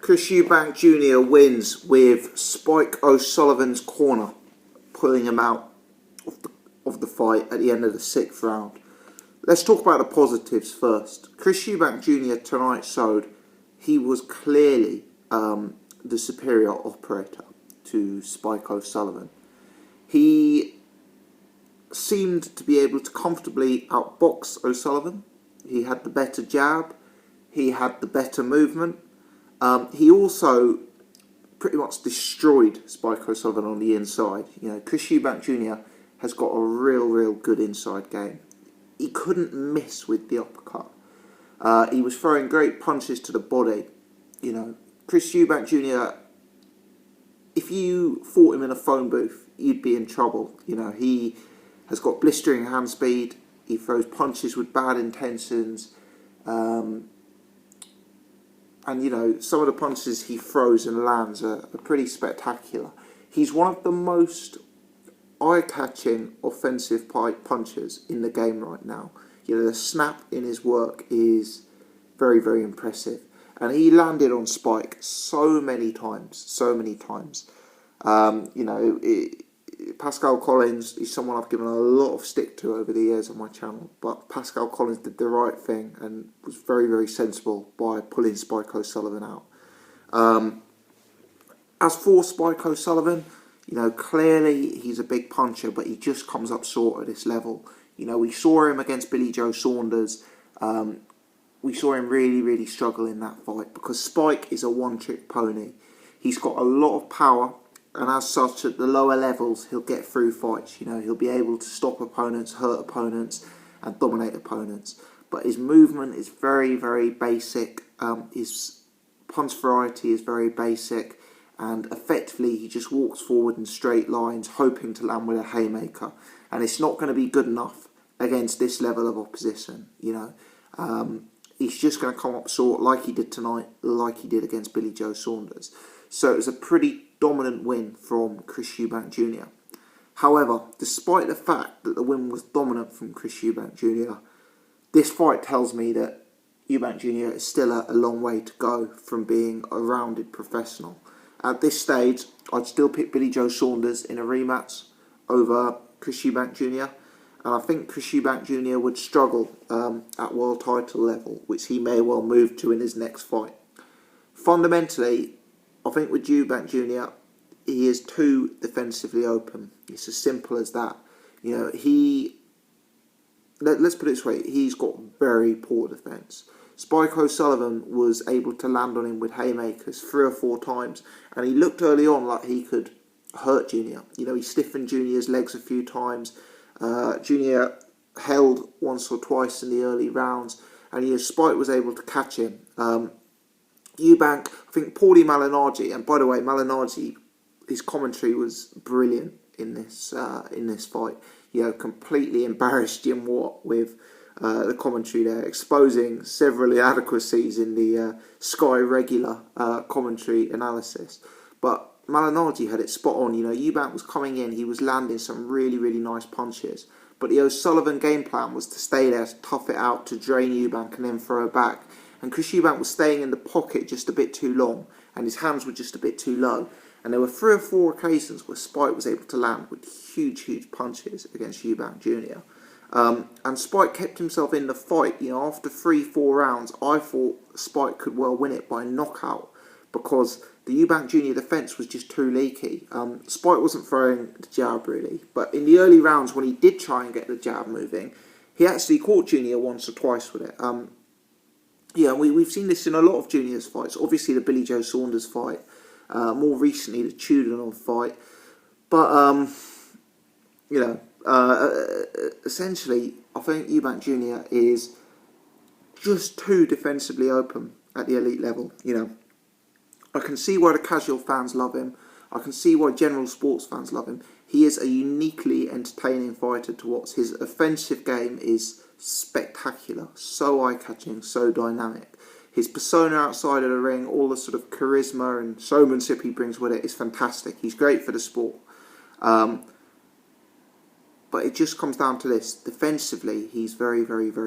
Chris Eubank Jr. wins with Spike O'Sullivan's corner, pulling him out of the fight at the end of the 6th round. Let's talk about the positives first. Chris Eubank Jr. tonight showed he was clearly the superior operator to Spike O'Sullivan. He seemed to be able to comfortably outbox O'Sullivan. He had the better jab. He had the better movement. He also pretty much destroyed Spike O'Sullivan on the inside. You know, Chris Eubank Jr. has got a real good inside game. He couldn't miss with the uppercut. He was throwing great punches to the body. You know, Chris Eubank Jr., if you fought him in a phone booth, you'd be in trouble. You know, he has got blistering hand speed. He throws punches with bad intentions. And, you know, some of the punches he throws and lands are pretty spectacular. He's one of the most eye-catching offensive punchers in the game right now. You know, the snap in his work is very impressive. And he landed on Spike so many times. You know, Pascal Collins is someone I've given a lot of stick to over the years on my channel, but Pascal Collins did the right thing and was very sensible by pulling Spike O'Sullivan out. As for Spike O'Sullivan, you know, clearly he's a big puncher, but he just comes up short at this level. You know, we saw him against Billy Joe Saunders. We saw him really struggle in that fight because Spike is a one-trick pony. He's got a lot of power, and as such, at the lower levels, he'll get through fights. You know, he'll be able to stop opponents, hurt opponents, and dominate opponents. But his movement is very basic. His punch variety is very basic. And effectively, he just walks forward in straight lines, hoping to land with a haymaker. And it's not going to be good enough against this level of opposition, you know. He's just going to come up short like he did tonight, like he did against Billy Joe Saunders. So it was a pretty dominant win from Chris Eubank Jr. However, despite the fact that the win was dominant from Chris Eubank Jr., this fight tells me that Eubank Jr. is still a long way to go from being a rounded professional. At this stage, I'd still pick Billy Joe Saunders in a rematch over Chris Eubank Jr. And I think Chris Eubank Jr. would struggle at world title level, which he may well move to in his next fight. Fundamentally, I think with Eubank Jr., he is too defensively open. It's as simple as that. You know, let's put it this way, he's got very poor defence. Spike O'Sullivan was able to land on him with haymakers 3 or 4 times, and he looked early on like he could hurt Junior. You know, he stiffened Junior's legs a few times. Junior held once or twice in the early rounds, and you know, Spike was able to catch him. Eubank, I think Paulie Malignaggi, and by the way, Malignaggi, his commentary was brilliant in this fight. You know, completely embarrassed Jim Watt with the commentary there, exposing several inadequacies in the Sky regular commentary analysis. But Malignaggi had it spot on. You know, Eubank was coming in, he was landing some really nice punches. But the O'Sullivan game plan was to stay there, to tough it out, to drain Eubank and then throw back. And Chris Eubank was staying in the pocket just a bit too long, and his hands were just a bit too low. And there were 3 or 4 occasions where Spike was able to land with huge punches against Eubank Jr. And Spike kept himself in the fight. You know, after 3-4 rounds, I thought Spike could well win it by knockout because the Eubank Jr. defence was just too leaky. Spike wasn't throwing the jab really, but in the early rounds when he did try and get the jab moving, he actually caught Junior once or twice with it. Yeah, we've seen this in a lot of Junior's fights. Obviously the Billy Joe Saunders fight, more recently the Tudor fight, but you know, essentially I think Eubank Jr. is just too defensively open at the elite level. You know, I can see why the casual fans love him. I can see why general sports fans love him. He is a uniquely entertaining fighter to watch. His offensive game is spectacular, so eye-catching, so dynamic. His persona outside of the ring, all the sort of charisma and showmanship he brings with it is fantastic. He's great for the sport. But it just comes down to this. Defensively, he's very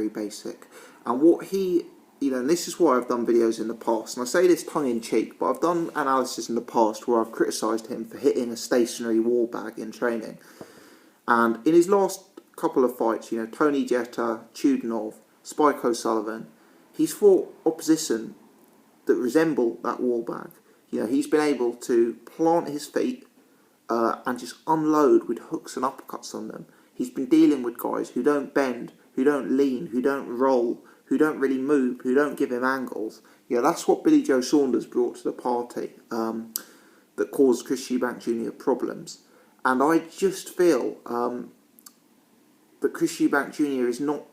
basic. And what he and this is why I've done videos in the past, and I say this tongue-in-cheek, but I've done analysis in the past where I've criticised him for hitting a stationary wall bag in training. And in his last couple of fights, Tony Jetta, Chudinov, Spike O'Sullivan, he's fought opposition that resemble that wall bag. He's been able to plant his feet and just unload with hooks and uppercuts on them. He's been dealing with guys who don't bend, who don't lean, who don't roll, who don't really move, who don't give him angles. That's what Billy Joe Saunders brought to the party that caused Chris Eubank Jr. problems. And I just feel that Chris Eubank Jr. is not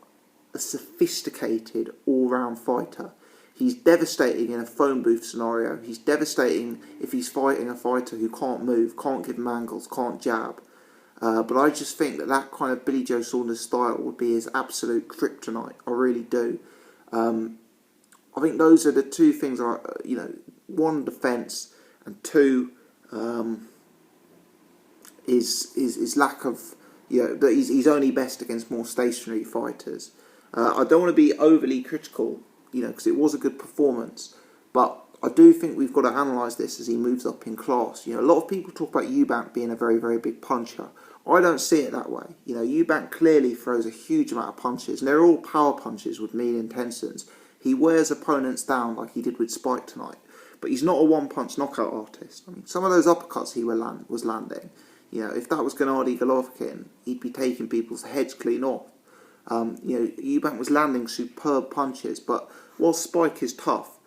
a sophisticated all-round fighter. He's devastating in a phone booth scenario. He's devastating if he's fighting a fighter who can't move, can't give him angles, can't jab. But I just think that kind of Billy Joe Saunders style would be his absolute kryptonite. I really do. I think those are the two things. One, defence, and two, his lack of, that he's only best against more stationary fighters. I don't want to be overly critical, because it was a good performance, but I do think we've got to analyse this as he moves up in class. A lot of people talk about Eubank being a very, very big puncher. I don't see it that way. Eubank clearly throws a huge amount of punches, and they're all power punches with mean intentions. He wears opponents down like he did with Spike tonight, but he's not a one-punch knockout artist. Some of those uppercuts he was landing, if that was Gennady Golovkin, he'd be taking people's heads clean off. Eubank was landing superb punches, but while Spike is tough,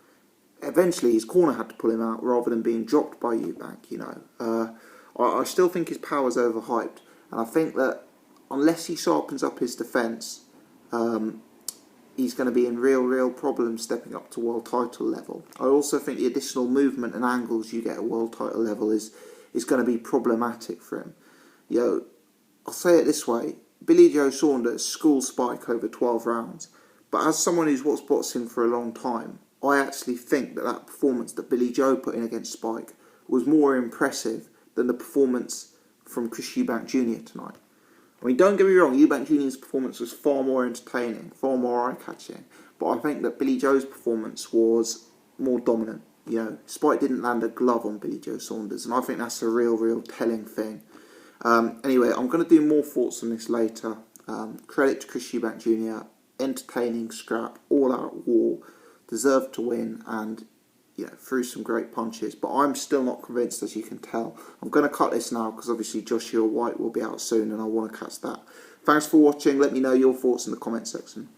eventually his corner had to pull him out rather than being dropped by Eubank. I still think his power's overhyped, and I think that unless he sharpens up his defence, he's going to be in real problems stepping up to world title level. I also think the additional movement and angles you get at world title level is going to be problematic for him. I'll say it this way. Billy Joe Saunders schooled Spike over 12 rounds, but as someone who's watched boxing for a long time, I actually think that performance that Billy Joe put in against Spike was more impressive than the performance from Chris Eubank Jr. tonight. Don't get me wrong, Eubank Jr.'s performance was far more entertaining, far more eye-catching, but I think that Billy Joe's performance was more dominant. Spike didn't land a glove on Billy Joe Saunders, and I think that's a real telling thing. Anyway, I'm going to do more thoughts on this later. Credit to Chris Eubank Jr. Entertaining scrap, all-out war, deserved to win, and threw some great punches. But I'm still not convinced, as you can tell. I'm going to cut this now because obviously Joshua White will be out soon, and I want to catch that. Thanks for watching. Let me know your thoughts in the comment section.